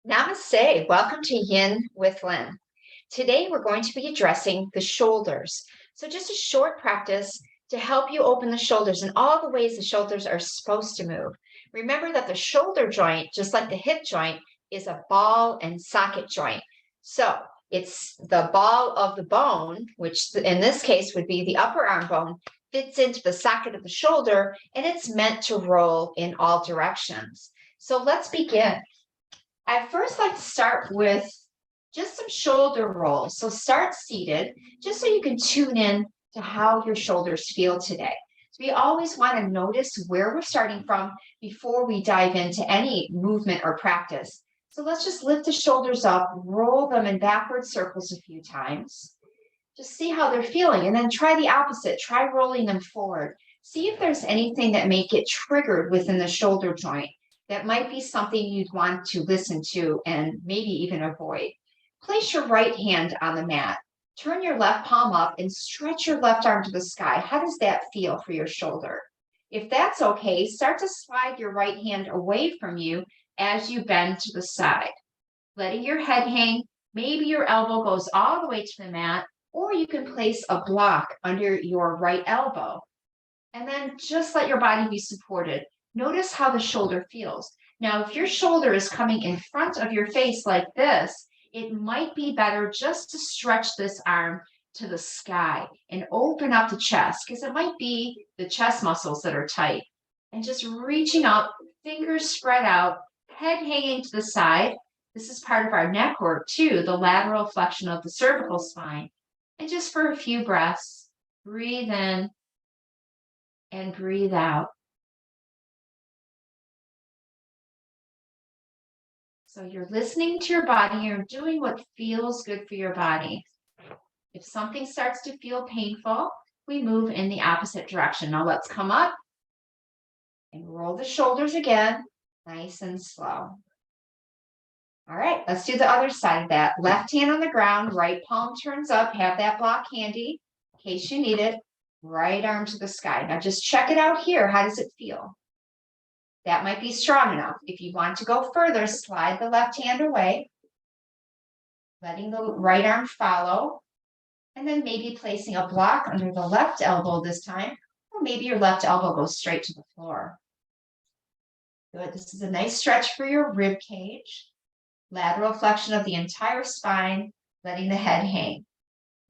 Namaste. Welcome to Yin with Lynne. Today we're going to be addressing the shoulders. So just a short practice to help you open the shoulders and all the ways the shoulders are supposed to move. Remember that the shoulder joint, just like the hip joint, is a ball and socket joint. So it's the ball of the bone, which in this case would be the upper arm bone, fits into the socket of the shoulder, and it's meant to roll in all directions. So let's begin. I first like to start with just some shoulder rolls. So start seated, just so you can tune in to how your shoulders feel today. So we always want to notice where we're starting from before we dive into any movement or practice. So let's just lift the shoulders up, roll them in backward circles a few times. Just see how they're feeling, and then try the opposite. Try rolling them forward. See if there's anything that may get triggered within the shoulder joint. That might be something you'd want to listen to and maybe even avoid. Place your right hand on the mat. Turn your left palm up and stretch your left arm to the sky. How does that feel for your shoulder? If that's okay, start to slide your right hand away from you as you bend to the side, letting your head hang. Maybe your elbow goes all the way to the mat, or you can place a block under your right elbow. And then just let your body be supported. Notice how the shoulder feels. Now, if your shoulder is coming in front of your face like this, it might be better just to stretch this arm to the sky and open up the chest, because it might be the chest muscles that are tight. And just reaching up, fingers spread out, head hanging to the side. This is part of our neck work too, the lateral flexion of the cervical spine. And just for a few breaths, breathe in and breathe out. So you're listening to your body, you're doing what feels good for your body. If something starts to feel painful, we move in the opposite direction. Now let's come up and roll the shoulders again, nice and slow. All right, let's do the other side of that. Left hand on the ground, right palm turns up, have that block handy in case you need it. Right arm to the sky. Now just check it out here. How does it feel? That might be strong enough. If you want to go further, slide the left hand away, letting the right arm follow, and then maybe placing a block under the left elbow this time, or maybe your left elbow goes straight to the floor. Good. This is a nice stretch for your rib cage, lateral flexion of the entire spine, letting the head hang.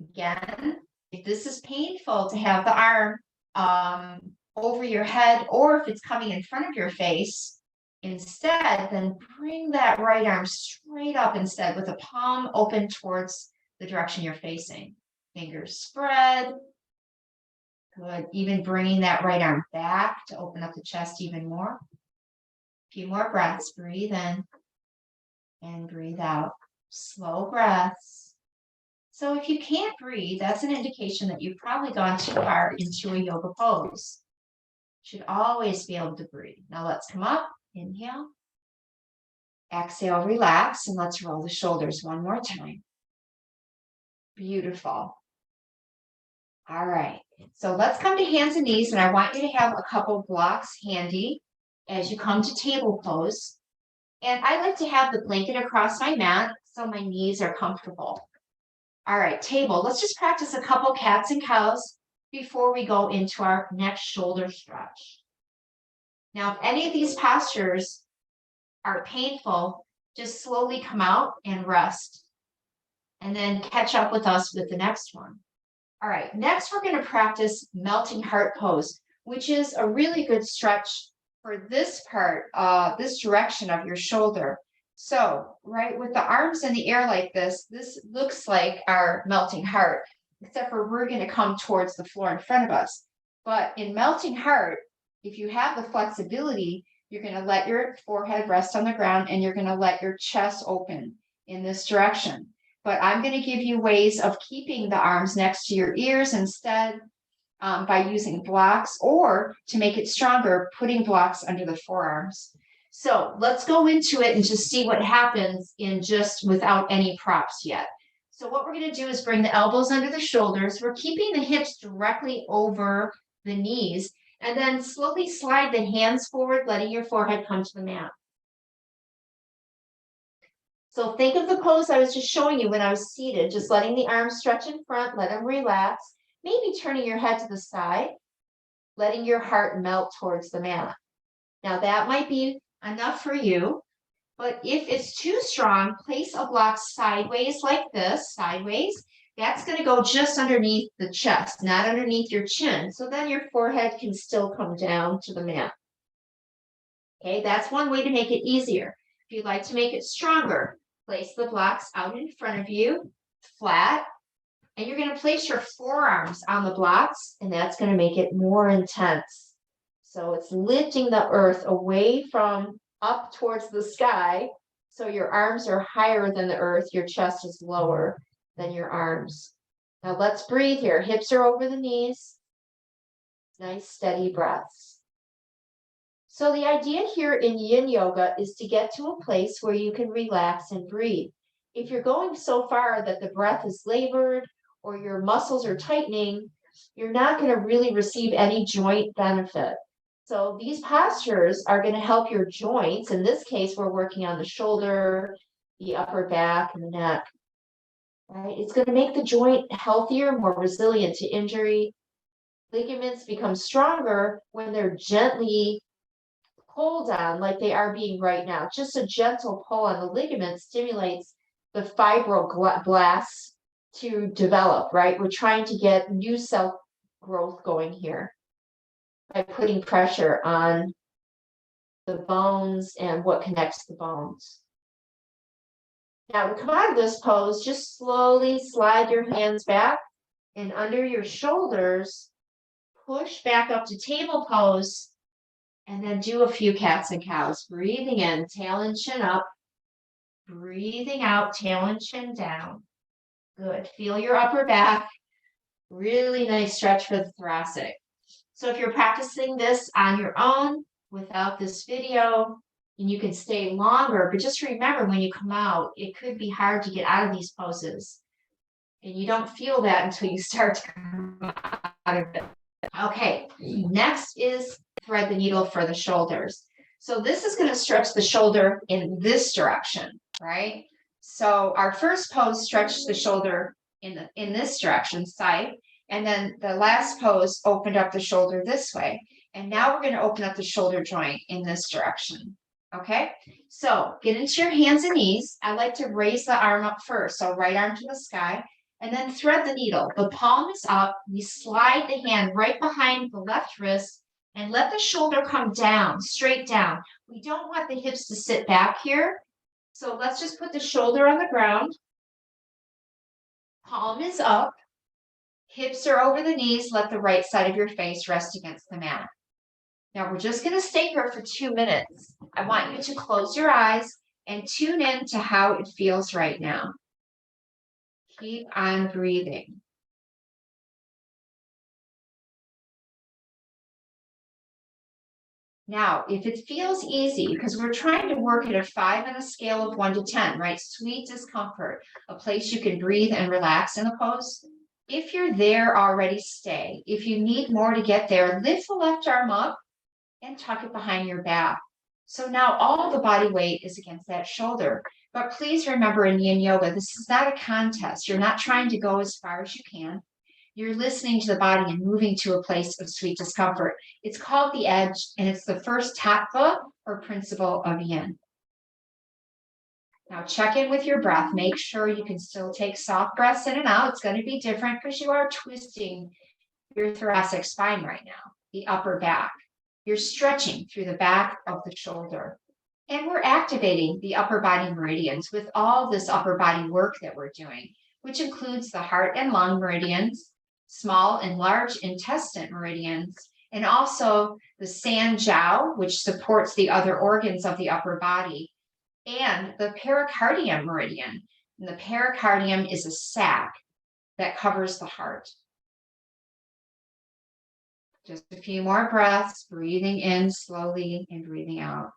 Again, if this is painful to have the arm over your head, or if it's coming in front of your face instead, then bring that right arm straight up instead with the palm open towards the direction you're facing. Fingers spread. Good. Even bringing that right arm back to open up the chest even more. A few more breaths. Breathe in and breathe out. Slow breaths. So if you can't breathe, that's an indication that you've probably gone too far into a yoga pose. Should always be able to breathe. Now let's come up, inhale, exhale, relax, and let's roll the shoulders one more time. Beautiful. All right, so let's come to hands and knees, and I want you to have a couple blocks handy as you come to table pose. And I like to have the blanket across my mat so my knees are comfortable. All right, table, let's just practice a couple cats and cows before we go into our next shoulder stretch. Now, if any of these postures are painful, just slowly come out and rest, and then catch up with us with the next one. All right, next we're going to practice melting heart pose, which is a really good stretch for this part, this direction of your shoulder. So, right, with the arms in the air like this looks like our melting heart, except for we're going to come towards the floor in front of us. But in melting heart, if you have the flexibility, you're going to let your forehead rest on the ground and you're going to let your chest open in this direction. But I'm going to give you ways of keeping the arms next to your ears instead, by using blocks, or to make it stronger, putting blocks under the forearms. So let's go into it and just see what happens in just without any props yet. So what we're going to do is bring the elbows under the shoulders. We're keeping the hips directly over the knees, and then slowly slide the hands forward, letting your forehead come to the mat. So think of the pose I was just showing you when I was seated, just letting the arms stretch in front, let them relax, maybe turning your head to the side, letting your heart melt towards the mat. Now that might be enough for you, but if it's too strong, place a block sideways like this, sideways. That's going to go just underneath the chest, not underneath your chin. So then your forehead can still come down to the mat. Okay, that's one way to make it easier. If you'd like to make it stronger, place the blocks out in front of you, flat, and you're going to place your forearms on the blocks, and that's going to make it more intense. So it's lifting the earth away from up towards the sky. So your arms are higher than the earth, your chest is lower than your arms. Now let's breathe here. Hips are over the knees. Nice steady breaths. So the idea here in Yin Yoga is to get to a place where you can relax and breathe. If you're going so far that the breath is labored or your muscles are tightening, you're not going to really receive any joint benefit. So these postures are going to help your joints. In this case, we're working on the shoulder, the upper back, and the neck. Right? It's going to make the joint healthier, more resilient to injury. Ligaments become stronger when they're gently pulled on like they are being right now. Just a gentle pull on the ligament stimulates the fibroblasts to develop, right? We're trying to get new cell growth going here by putting pressure on the bones and what connects the bones. Now, to come out of this pose, just slowly slide your hands back and under your shoulders, push back up to table pose, and then do a few cats and cows. Breathing in, tail and chin up. Breathing out, tail and chin down. Good. Feel your upper back. Really nice stretch for the thoracic. So if you're practicing this on your own without this video, and you can stay longer, but just remember when you come out, it could be hard to get out of these poses. And you don't feel that until you start to come out of it. Okay, next is thread the needle for the shoulders. So this is going to stretch the shoulder in this direction, right? So our first pose stretched the shoulder in this direction, side, and then the last pose opened up the shoulder this way. And now we're going to open up the shoulder joint in this direction. Okay, so get into your hands and knees. I like to raise the arm up first. So right arm to the sky, and then thread the needle. The palm is up. We slide the hand right behind the left wrist and let the shoulder come down, straight down. We don't want the hips to sit back here. So let's just put the shoulder on the ground. Palm is up. Hips are over the knees. Let the right side of your face rest against the mat. Now we're just going to stay here for 2 minutes. I want you to close your eyes and tune in to how it feels right now. Keep on breathing. Now, if it feels easy, because we're trying to work at a 5 on a scale of 1 to 10, right? Sweet discomfort, a place you can breathe and relax in the pose. If you're there already, stay. If you need more to get there, lift the left arm up and tuck it behind your back. So now all the body weight is against that shoulder. But please remember in Yin Yoga, this is not a contest. You're not trying to go as far as you can. You're listening to the body and moving to a place of sweet discomfort. It's called the edge, and it's the first tattva or principle of Yin. Now check in with your breath. Make sure you can still take soft breaths in and out. It's going to be different because you are twisting your thoracic spine right now, the upper back. You're stretching through the back of the shoulder. And we're activating the upper body meridians with all this upper body work that we're doing, which includes the heart and lung meridians, small and large intestine meridians, and also the san jiao, which supports the other organs of the upper body, and the pericardium meridian. And the pericardium is a sac that covers the heart. Just a few more breaths, breathing in slowly and breathing out.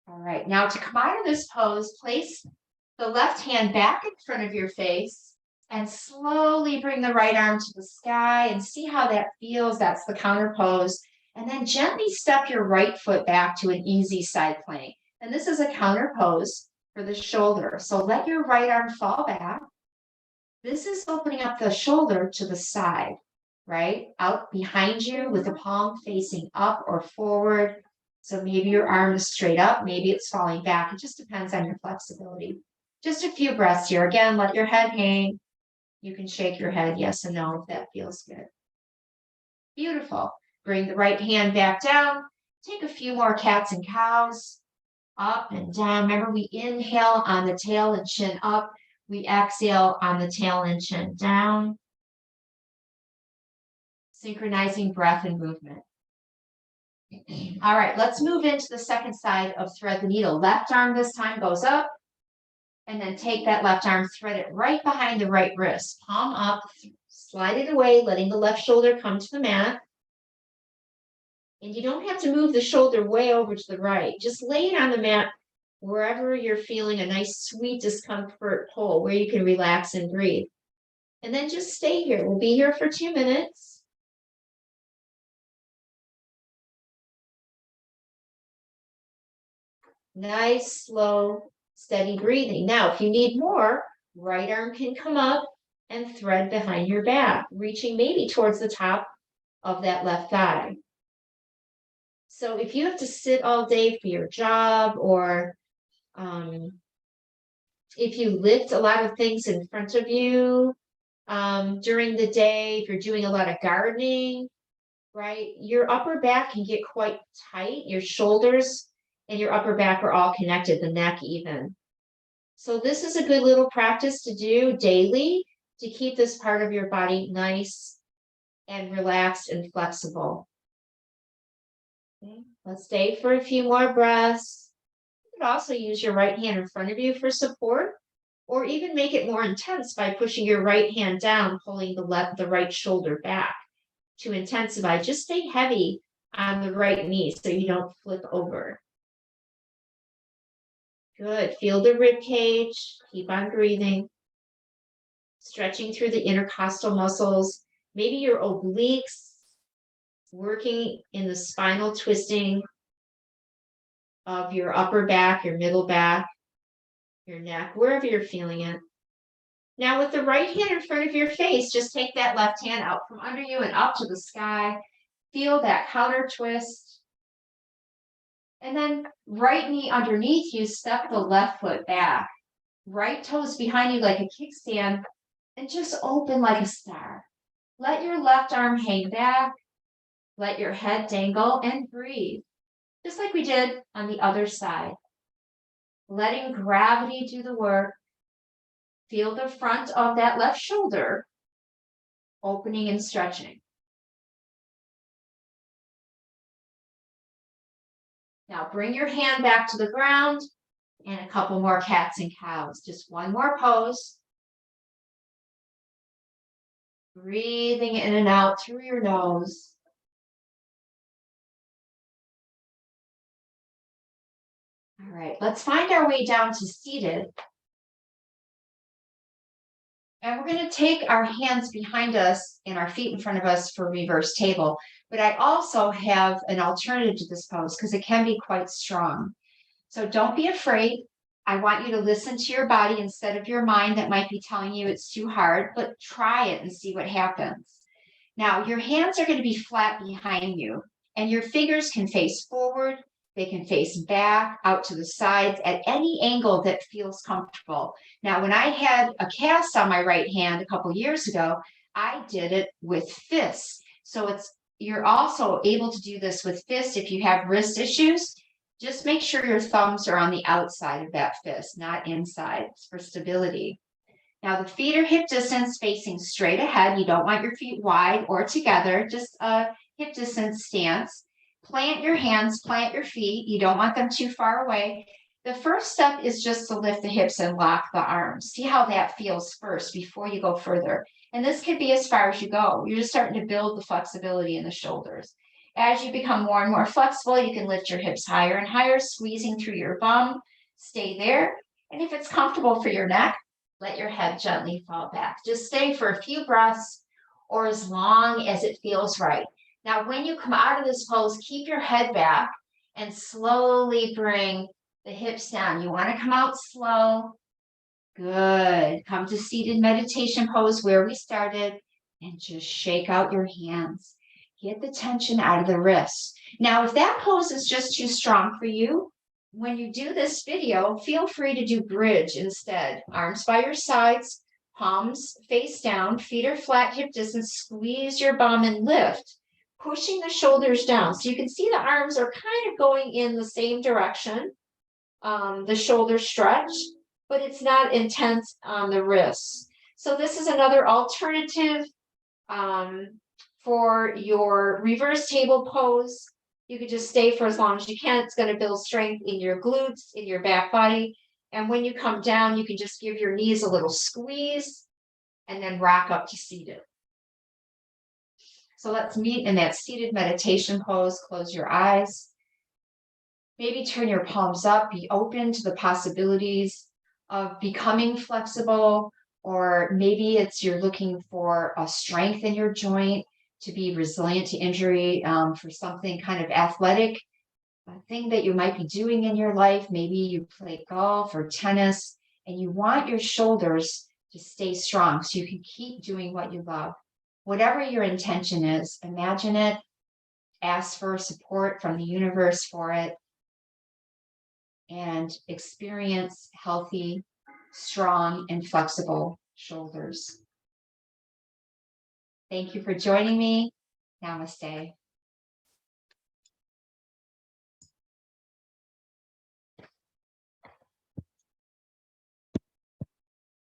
All right, now to come out of this pose, place the left hand back in front of your face and slowly bring the right arm to the sky and see how that feels. That's the counter pose. And then gently step your right foot back to an easy side plank. And this is a counter pose for the shoulder. So let your right arm fall back. This is opening up the shoulder to the side, right? Out behind you with the palm facing up or forward. So maybe your arm is straight up, maybe it's falling back. It just depends on your flexibility. Just a few breaths here. Again, let your head hang. You can shake your head yes and no if that feels good. Beautiful. Bring the right hand back down. Take a few more cats and cows. Up and down. Remember, we inhale on the tail and chin up. We exhale on the tail and chin down. Synchronizing breath and movement. All right, let's move into the second side of thread the needle. Left arm this time goes up. And then take that left arm, thread it right behind the right wrist. Palm up, slide it away, letting the left shoulder come to the mat. And you don't have to move the shoulder way over to the right. Just lay it on the mat wherever you're feeling a nice, sweet discomfort pull, where you can relax and breathe. And then just stay here. We'll be here for 2 minutes. Nice, slow, steady breathing. Now, if you need more, right arm can come up and thread behind your back, reaching maybe towards the top of that left thigh. So if you have to sit all day for your job, or if you lift a lot of things in front of you during the day, if you're doing a lot of gardening, right, your upper back can get quite tight. Your shoulders and your upper back are all connected, the neck even. So this is a good little practice to do daily to keep this part of your body nice and relaxed and flexible. Okay, let's stay for a few more breaths. You could also use your right hand in front of you for support, or even make it more intense by pushing your right hand down, pulling the right shoulder back to intensify. Just stay heavy on the right knee so you don't flip over. Good. Feel the rib cage. Keep on breathing. Stretching through the intercostal muscles. Maybe your obliques, working in the spinal twisting of your upper back, your middle back, your neck, wherever you're feeling it. Now with the right hand in front of your face, just take that left hand out from under you and up to the sky. Feel that counter twist. And then right knee underneath you, step the left foot back. Right toes behind you like a kickstand, and just open like a star. Let your left arm hang back. Let your head dangle and breathe, just like we did on the other side. Letting gravity do the work. Feel the front of that left shoulder opening and stretching. Now bring your hand back to the ground and a couple more cats and cows. Just one more pose. Breathing in and out through your nose. All right, let's find our way down to seated. And we're going to take our hands behind us and our feet in front of us for reverse table. But I also have an alternative to this pose because it can be quite strong. So don't be afraid. I want you to listen to your body instead of your mind that might be telling you it's too hard, but try it and see what happens. Now, your hands are going to be flat behind you, and your fingers can face forward. They can face back, out to the sides, at any angle that feels comfortable. Now, when I had a cast on my right hand a couple years ago, I did it with fists. So you're also able to do this with fists if you have wrist issues. Just make sure your thumbs are on the outside of that fist, not inside. It's for stability. Now, the feet are hip distance facing straight ahead. You don't want your feet wide or together, just a hip distance stance. Plant your hands, plant your feet. You don't want them too far away. The first step is just to lift the hips and lock the arms. See how that feels first before you go further. And this could be as far as you go. You're just starting to build the flexibility in the shoulders. As you become more and more flexible, you can lift your hips higher and higher, squeezing through your bum. Stay there. And if it's comfortable for your neck, let your head gently fall back. Just stay for a few breaths or as long as it feels right. Now, when you come out of this pose, keep your head back and slowly bring the hips down. You want to come out slow. Good. Come to seated meditation pose where we started and just shake out your hands. Get the tension out of the wrists. Now, if that pose is just too strong for you, when you do this video, feel free to do bridge instead. Arms by your sides, palms face down, feet are flat, hip distance, squeeze your bum and lift, pushing the shoulders down. So you can see the arms are kind of going in the same direction. The shoulders stretch, but it's not intense on the wrists. So this is another alternative for your reverse table pose. You could just stay for as long as you can. It's going to build strength in your glutes, in your back body. And when you come down, you can just give your knees a little squeeze and then rock up to seated. So let's meet in that seated meditation pose. Close your eyes. Maybe turn your palms up. Be open to the possibilities of becoming flexible, or maybe it's you're looking for a strength in your joint to be resilient to injury, for something kind of athletic, a thing that you might be doing in your life. Maybe you play golf or tennis and you want your shoulders to stay strong so you can keep doing what you love. Whatever your intention is, imagine it, ask for support from the universe for it, and experience healthy, strong, and flexible shoulders. Thank you for joining me. Namaste.